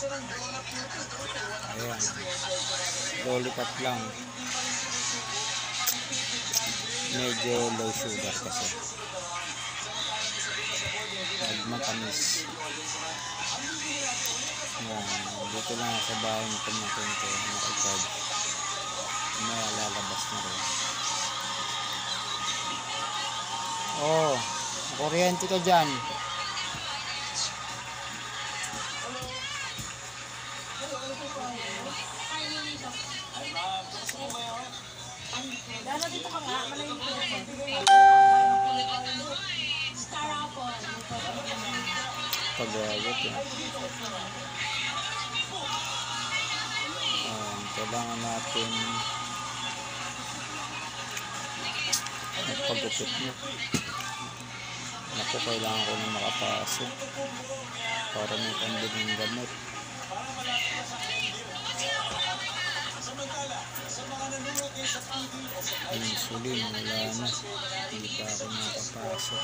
Ayan. Lollipop lang. Medyo low sugar kasi. Matamis. Ayan. Dito lang sa bahay ng pamangkin ko. Nakicharge. May lalabas na rin. Oh, kuryente ka dyan. Dala dito ka nga, malayo ko. Star apple. Pag-ayot yan. Kailangan natin magpagupit mo. Ako, kailangan ko na makapasok para may pambiling gamot. Insulin, wala na. Hindi pa ako makapasok.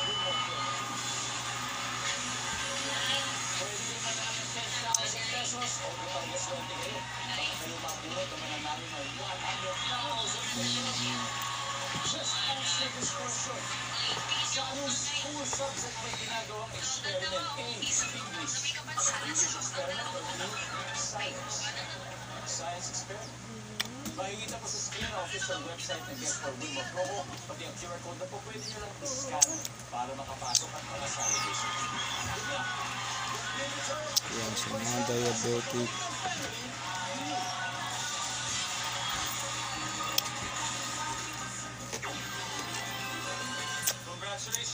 Makikita po sa screen ang official website ng Get for Win Promo, pati ang QR code na po pwede nyo lang i-scan para makapasok at makasali kayo. Yan, sa mga diabetic.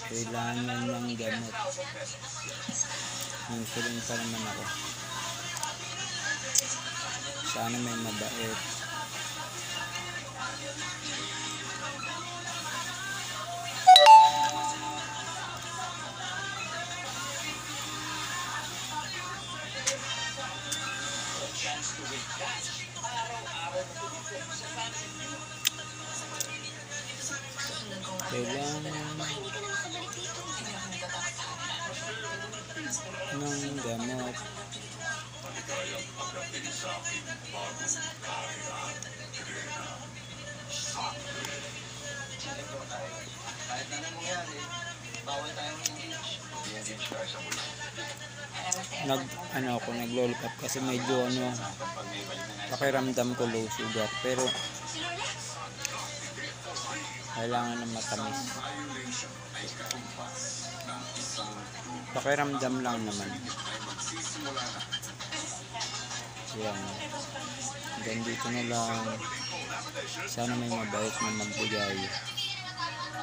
Kailangan ng gamot. Insulin pa naman ako. Sana may mabait. Kailangan ng gamot. Kahit na nang mangyari, bawal tayong engage. I-engage tayo sa mula. Nag-lollipop kasi medyo pakiramdam ko low sugar, pero kailangan ng matamis. Pakiramdam lang naman. Yan. Hanggang dito na lang. Sana may mabait na magbigay.